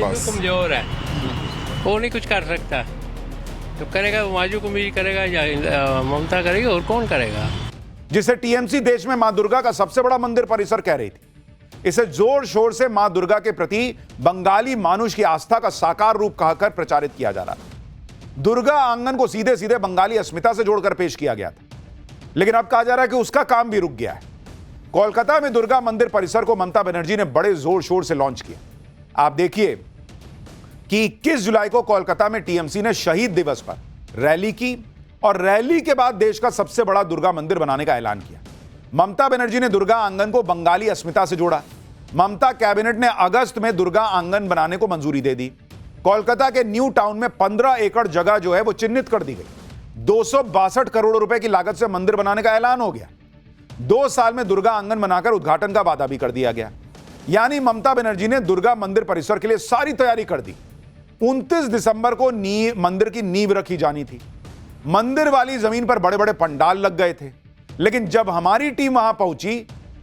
बस। कमजोर है, वो नहीं कुछ कर सकता। तो करेगा हुमायूं कबीर करेगा या ममता करेगी, और कौन करेगा? जिसे टीएमसी देश में मां दुर्गा का सबसे बड़ा मंदिर परिसर कह रही थी, इसे जोर शोर से मां दुर्गा के प्रति बंगाली मानुष की आस्था का साकार रूप कहकर प्रचारित किया जा रहा था। दुर्गा आंगन को सीधे सीधे बंगाली अस्मिता से जोड़कर पेश किया गया था, लेकिन अब कहा जा रहा है कि उसका काम भी रुक गया है। कोलकाता में दुर्गा मंदिर परिसर को ममता बनर्जी ने बड़े जोर शोर से लॉन्च किया। आप देखिए कि 21 जुलाई को कोलकाता में टीएमसी ने शहीद दिवस पर रैली की और रैली के बाद देश का सबसे बड़ा दुर्गा मंदिर बनाने का ऐलान किया। ममता बनर्जी ने दुर्गा आंगन को बंगाली अस्मिता से जोड़ा। ममता कैबिनेट ने अगस्त में दुर्गा आंगन बनाने को मंजूरी दे दी। कोलकाता के न्यू टाउन में 15 एकड़ जगह जो है वो चिन्हित कर दी गई। 262 करोड़ रुपए की लागत से मंदिर बनाने का ऐलान हो गया। 2 साल में दुर्गा आंगन बनाकर उद्घाटन का वादा भी कर दिया गया। यानी ममता बनर्जी ने दुर्गा मंदिर परिसर के लिए सारी तैयारी कर दी। 29 दिसंबर को मंदिर की नींव रखी जानी थी। मंदिर वाली जमीन पर बड़े बड़े पंडाल लग गए थे, लेकिन जब हमारी टीम वहां पहुंची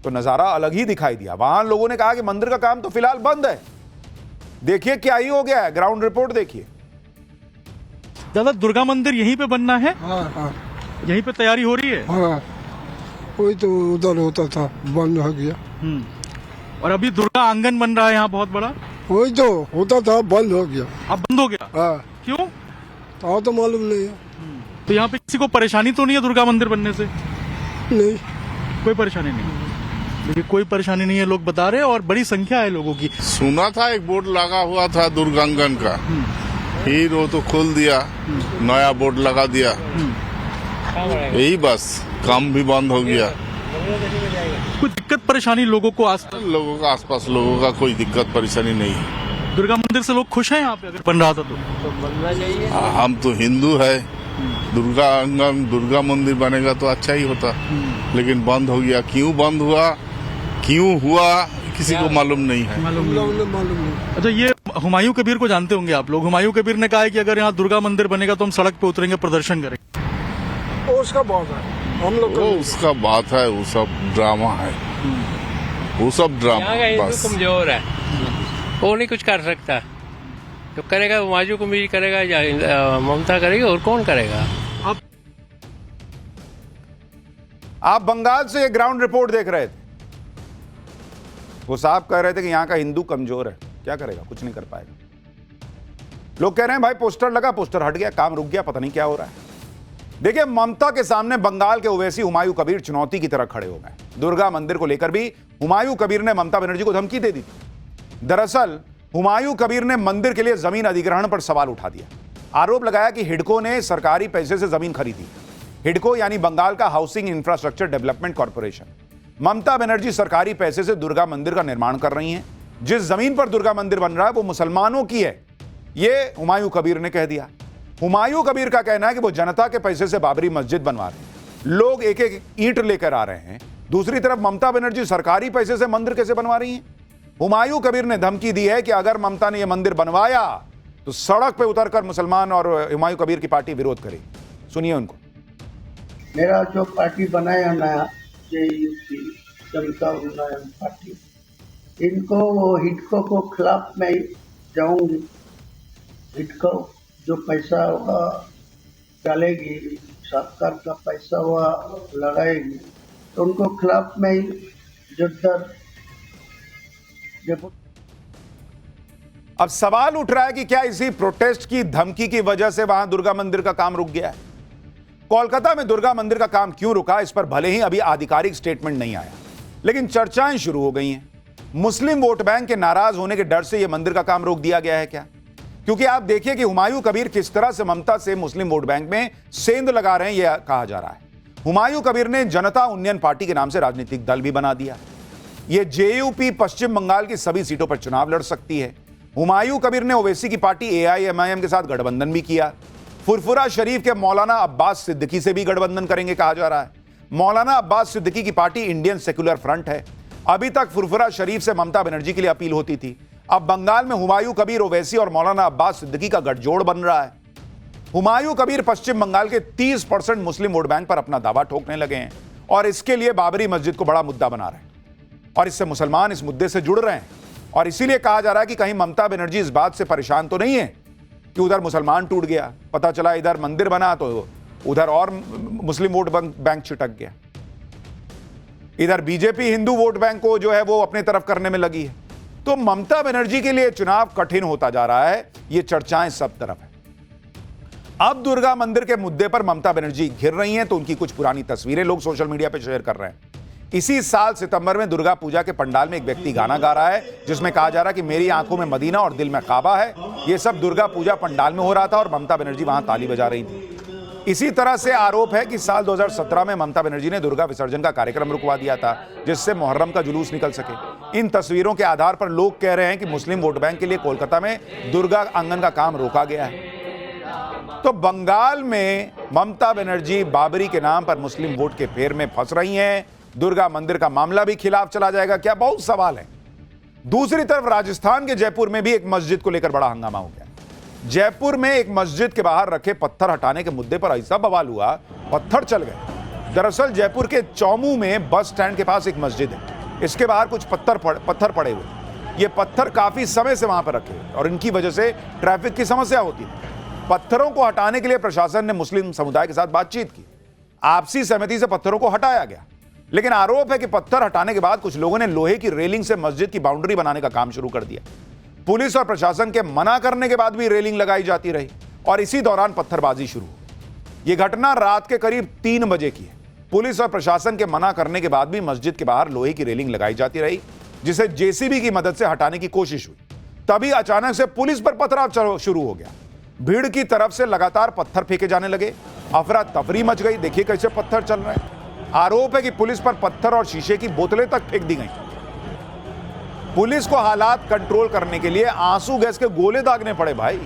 तो नजारा अलग ही दिखाई दिया। वहां लोगों ने कहा कि मंदिर का काम तो फिलहाल बंद है। देखिए क्या ही हो गया है, ग्राउंड रिपोर्ट देखिए। दादा, दुर्गा मंदिर यहीं पे बनना है? हाँ, यहीं पे तैयारी हो रही है? हाँ, वही तो उधर होता था, बंद हो गया। और अभी दुर्गा आंगन बन रहा है यहाँ बहुत बड़ा। वही तो होता था, बंद हो गया। अब बंद हो गया? हाँ, क्यों? तो मालूम नहीं है। तो यहाँ पे किसी को परेशानी तो नहीं है दुर्गा मंदिर बनने से? नहीं, कोई परेशानी नहीं। देखिए, कोई परेशानी नहीं है, लोग बता रहे हैं, और बड़ी संख्या है लोगों की। सुना था एक बोर्ड लगा हुआ था दुर्गांगन का, फिर वो तो खोल दिया, नया बोर्ड लगा दिया, यही बस, काम भी बंद हो गया। कोई दिक्कत परेशानी लोगों को लोगों का आसपास लोगों का कोई दिक्कत परेशानी नहीं है। दुर्गा मंदिर से लोग खुश हैं यहाँ पे अगर बन रहा था तो? बनना चाहिए। हम तो हिंदू है, दुर्गा आंगन दुर्गा मंदिर बनेगा तो अच्छा ही होता, लेकिन बंद हो गया। क्यों बंद हुआ, क्यों हुआ, किसी को मालूम नहीं है। मालूम नहीं। अच्छा, ये हुमायूं कबीर को जानते होंगे आप लोग। हुमायूं कबीर ने कहा है कि अगर यहाँ दुर्गा मंदिर बनेगा तो हम सड़क पे उतरेंगे, प्रदर्शन करेंगे। उसका बात है, हम लोग वो उसका बात है, वो सब ड्रामा है, वो सब ड्रामा यहाँ का हिंदू बस। कमजोर है, वो नहीं कुछ कर सकता। तो करेगा हुमायूं कबीर करेगा या ममता करेगी, और कौन करेगा? आप बंगाल से ये ग्राउंड रिपोर्ट देख रहे थे। वो साहब कह रहे थे कि यहां का हिंदू कमजोर है, क्या करेगा, कुछ नहीं कर पाएगा। लोग कह रहे हैं भाई पोस्टर लगा, पोस्टर हट गया, काम रुक गया, पता नहीं क्या हो रहा है। देखिए, ममता के सामने बंगाल के ओवैसी हुमायूं कबीर चुनौती की तरह खड़े हो गए। दुर्गा मंदिर को लेकर भी हुमायूं कबीर ने ममता बनर्जी को धमकी दे दी थी। दरअसल हुमायूं कबीर ने मंदिर के लिए जमीन अधिग्रहण पर सवाल उठा दिया। आरोप लगाया कि हिडको ने सरकारी पैसे से जमीन खरीदी। हिडको यानी बंगाल का housing infrastructure development corporation. Mamata Banerjee सरकारी पैसे से दुर्गा मंदिर का निर्माण कर रही हैं। जिस जमीन पर दुर्गा मंदिर बन रहा है वो मुसलमानों की है, ये हुमायूं कबीर ने कह दिया। हुमायूं कबीर का कहना है कि वो जनता के पैसे से बाबरी मस्जिद बनवा रहे हैं। लोग एक एक ईंट लेकर आ रहे हैं। दूसरी तरफ ममता बनर्जी सरकारी पैसे से मंदिर कैसे बनवा रही हैं? हुमायूं कबीर ने धमकी दी है कि अगर ममता ने यह मंदिर बनवाया तो सड़क पे उतरकर मुसलमान और हुमायूं कबीर की पार्टी विरोध करेगी। सुनिए उनको। मेरा जो पार्टी बनाया नया जेयूसी जनता उन्नयन पार्टी, इनको वो हिडको को खिलाफ में जाऊंगी। हिडको जो पैसा होगा डालेगी, सरकार का पैसा हुआ लगाएगी, तो उनको खिलाफ में ही जुद्दर। अब सवाल उठ रहा है कि क्या इसी प्रोटेस्ट की धमकी की वजह से वहां दुर्गा मंदिर का काम रुक गया है? कोलकाता में दुर्गा मंदिर का काम क्यों रुका, इस पर भले ही अभी आधिकारिक स्टेटमेंट नहीं आया, लेकिन चर्चाएं शुरू हो गई हैं। मुस्लिम वोट बैंक के नाराज होने के डर से यह मंदिर का काम रोक दिया गया है क्या? क्योंकि आप देखिए कि हुमायूं कबीर किस तरह से ममता से मुस्लिम वोट बैंक में सेंध लगा रहे हैं, यह कहा जा रहा है। हुमायूं कबीर ने जनता उन्नयन पार्टी के नाम से राजनीतिक दल भी बना दिया। यह जेयूपी पश्चिम बंगाल की सभी सीटों पर चुनाव लड़ सकती है। हुमायूं कबीर ने ओवैसी की पार्टी एआईएमआईएम के साथ गठबंधन भी किया। फुरफुरा शरीफ के मौलाना अब्बास सिद्दीकी से भी गठबंधन करेंगे कहा जा रहा है। मौलाना अब्बास सिद्दीकी की पार्टी इंडियन सेक्युलर फ्रंट है। अभी तक फुरफुरा शरीफ से ममता बनर्जी के लिए अपील होती थी। अब बंगाल में हुमायूं कबीर, ओवैसी और मौलाना अब्बास सिद्दीकी का गठजोड़ बन रहा है। हुमायूं कबीर पश्चिम बंगाल के 30% मुस्लिम वोट बैंक पर अपना दावा ठोकने लगे हैं और इसके लिए बाबरी मस्जिद को बड़ा मुद्दा बना रहे हैं और इससे मुसलमान इस मुद्दे से जुड़ रहे हैं और इसीलिए कहा जा रहा है कि कहीं ममता बनर्जी इस बात से परेशान तो नहीं है कि उधर मुसलमान टूट गया, पता चला इधर मंदिर बना तो उधर और मुस्लिम वोट बैंक छिटक गया, इधर बीजेपी हिंदू वोट बैंक को जो है वो अपने तरफ करने में लगी है। तो ममता बनर्जी के लिए चुनाव कठिन होता जा रहा है, ये चर्चाएं सब तरफ है। अब दुर्गा मंदिर के मुद्दे पर ममता बनर्जी घिर रही हैं, तो उनकी कुछ पुरानी तस्वीरें लोग सोशल मीडिया पर शेयर कर रहे हैं। इसी साल सितंबर में दुर्गा पूजा के पंडाल में एक व्यक्ति गाना गा रहा है जिसमें कहा जा रहा है कि मेरी आंखों में मदीना और दिल में काबा है। यह सब दुर्गा पूजा पंडाल में हो रहा था और ममता बनर्जी वहां ताली बजा रही थी। इसी तरह से आरोप है कि साल 2017 में ममता बनर्जी ने दुर्गा विसर्जन का कार्यक्रम रुकवा दिया था जिससे मुहर्रम का जुलूस निकल सके। इन तस्वीरों के आधार पर लोग कह रहे हैं कि मुस्लिम वोट बैंक के लिए कोलकाता में दुर्गा आंगन का काम रोका गया है। तो बंगाल में ममता बनर्जी बाबरी के नाम पर मुस्लिम वोट के फेर में फंस रही हैं। दुर्गा मंदिर का मामला भी खिलाफ चला जाएगा क्या, बहुत सवाल है। दूसरी तरफ राजस्थान के जयपुर में भी एक मस्जिद को लेकर बड़ा हंगामा हो गया। जयपुर में एक मस्जिद के बाहर रखे पत्थर हटाने के मुद्दे पर ऐसा बवाल हुआ, पत्थर चल गए। दरअसल जयपुर के चौमू में बस स्टैंड के पास एक मस्जिद है, इसके बाहर कुछ पत्थर पड़े हुए। ये पत्थर काफी समय से वहां पर रखे हुए और इनकी वजह से ट्रैफिक की समस्या होती है। पत्थरों को हटाने के लिए प्रशासन ने मुस्लिम समुदाय के साथ बातचीत की, आपसी सहमति से पत्थरों को हटाया गया। लेकिन आरोप है कि पत्थर हटाने के बाद कुछ लोगों ने लोहे की रेलिंग से मस्जिद की बाउंड्री बनाने का काम शुरू कर दिया। पुलिस और प्रशासन के मना करने के बाद भी रेलिंग लगाई जाती रही और इसी दौरान पत्थरबाजी शुरू हुई। यह घटना रात के करीब 3 बजे की है। पुलिस और प्रशासन के मना करने के बाद भी मस्जिद के बाहर लोहे की रेलिंग लगाई जाती रही जिसे जेसीबी की मदद से हटाने की कोशिश हुई। तभी अचानक से पुलिस पर पथराव शुरू हो गया। भीड़ की तरफ से लगातार पत्थर फेंके जाने लगे, अफरा तफरी मच गई। देखिए कैसे पत्थर चल रहे हैं। आरोप है कि पुलिस पर पत्थर और शीशे की बोतलें तक फेंक दी गई। पुलिस को हालात कंट्रोल करने के लिए आंसू गैस के गोले दागने पड़े भाई।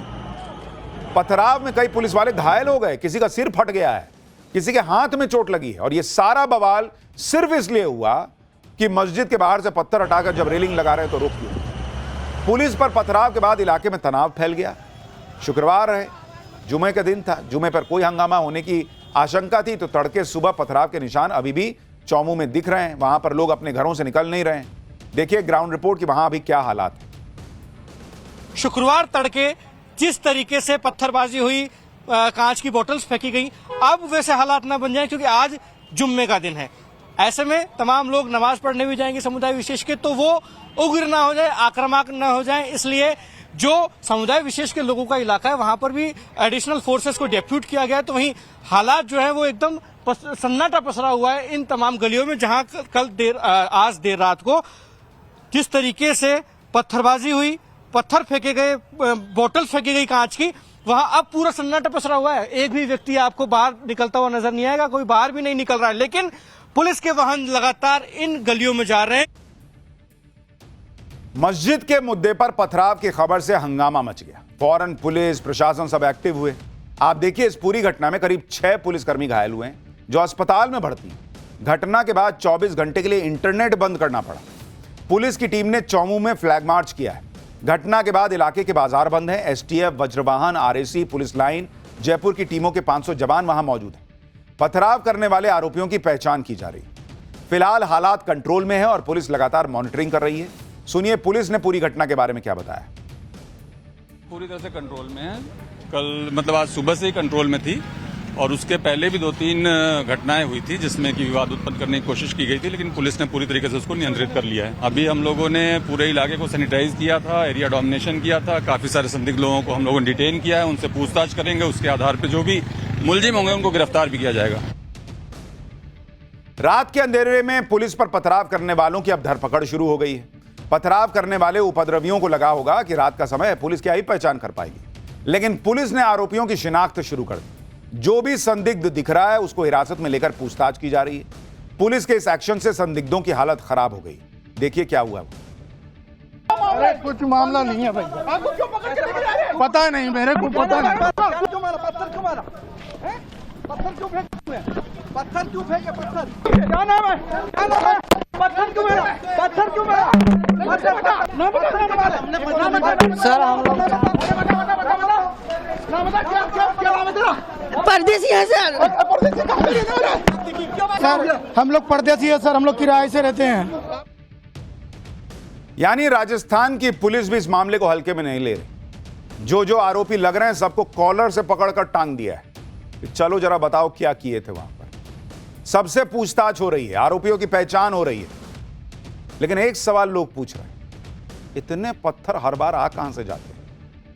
पथराव में कई पुलिस वाले घायल हो गए, किसी का सिर फट गया है, किसी के हाथ में चोट लगी है। और यह सारा बवाल सिर्फ इसलिए हुआ कि मस्जिद के बाहर से पत्थर हटाकर जब रेलिंग लगा रहे तो रोक दिया। पुलिस पर पथराव के बाद इलाके में तनाव फैल गया। शुक्रवार है, जुमे का दिन था, जुमे पर कोई हंगामा होने की आशंका थी, तो तड़के सुबह पथराव के निशान अभी भी चौमू में दिख रहे हैं। वहां पर लोग अपने घरों से निकल नहीं रहे हैं। देखिए ग्राउंड रिपोर्ट कि वहां अभी क्या हालात है। शुक्रवार तड़के जिस तरीके से पत्थरबाजी हुई, कांच की बोतल्स फेंकी गई, अब वैसे हालात ना बन जाए क्योंकि आज जुम्मे का दिन है। ऐसे में तमाम लोग नमाज पढ़ने भी जाएंगे समुदाय विशेष के, तो वो उग्र ना हो जाए, आक्रामक ना हो जाए, इसलिए जो समुदाय विशेष के लोगों का इलाका है वहां पर भी एडिशनल फोर्सेस को डेप्यूट किया गया है। तो वहीं हालात जो है वो एकदम सन्नाटा पसरा हुआ है इन तमाम गलियों में, जहां आज देर रात को जिस तरीके से पत्थरबाजी हुई, पत्थर फेंके गए, बोतल फेंकी गई कांच की, वहां अब पूरा सन्नाटा पसरा हुआ है। एक भी व्यक्ति आपको बाहर निकलता हुआ नजर नहीं आएगा, कोई बाहर भी नहीं निकल रहा है। लेकिन पुलिस के वाहन लगातार इन गलियों में जा रहे हैं। मस्जिद के मुद्दे पर पथराव की खबर से हंगामा मच गया। फौरन पुलिस प्रशासन सब एक्टिव हुए। आप देखिए इस पूरी घटना में करीब 6 पुलिसकर्मी घायल हुए हैं जो अस्पताल में भर्ती हैं। घटना के बाद 24 घंटे के लिए इंटरनेट बंद करना पड़ा। पुलिस की टीम ने चौमू में फ्लैग मार्च किया है। घटना के बाद इलाके के बाजार बंद हैं। STF, Vajravahan, RAC, police line, Jaipur की टीमों के 500 जवान वहां मौजूद हैं। पथराव करने वाले आरोपियों की पहचान की जा रही है। फिलहाल हालात कंट्रोल में है और पुलिस लगातार मॉनिटरिंग कर रही है। सुनिए पुलिस ने पूरी घटना के बारे में क्या बताया। पूरी तरह से कंट्रोल में है। कल मतलब आज सुबह से ही कंट्रोल में थी और उसके पहले भी 2-3 घटनाएं हुई थी जिसमें कि विवाद उत्पन्न करने की कोशिश की गई थी, लेकिन पुलिस ने पूरी तरीके से उसको नियंत्रित कर लिया है। अभी हम लोगों ने पूरे इलाके को सैनिटाइज किया था, एरिया डोमिनेशन किया था, काफी सारे संदिग्ध लोगों को हम लोगों ने डिटेन किया है, उनसे पूछताछ करेंगे, उसके आधार पर जो भी मुलजिम होंगे उनको गिरफ्तार भी किया जाएगा। रात के अंधेरे में पुलिस पर पथराव करने वालों की अब धरपकड़ शुरू हो गई है। पथराव करने वाले उपद्रवियों को लगा होगा कि रात का समय है, पुलिस क्या ही पहचान कर पाएगी, लेकिन पुलिस ने आरोपियों की शिनाख्त शुरू कर दी। जो भी संदिग्ध दिख रहा है उसको हिरासत में लेकर पूछताछ की जा रही है। पुलिस के इस एक्शन से संदिग्धों की हालत खराब हो गई। देखिए क्या हुआ। अरे कुछ मामला नहीं है भैया, आपको क्यों पकड़ के लेके जा रहे हैं? पता नहीं, मेरे को पता नहीं। पत्थर क्यों मारा? पत्थर क्यों मारा? पत्थर क्यों फेंके? पत्थर क्यों फेंके? पत्थर क्या नाम है? क्या नाम है? पत्थर क्यों मारा? पत्थर क्यों मारा? सर हम लोग परदेसी है सर। सर हम लोग परदेसी है सर, हम लोग किराए से रहते हैं। यानी राजस्थान की पुलिस भी इस मामले को हल्के में नहीं ले रही। जो आरोपी लग रहे हैं सबको कॉलर से पकड़कर टांग दिया है कि चलो जरा बताओ क्या किए थे वहां पर। सबसे पूछताछ हो रही है, आरोपियों की पहचान हो रही है। लेकिन एक सवाल लोग पूछ रहे हैं, इतने पत्थर हर बार आ कहां से जाते हैं?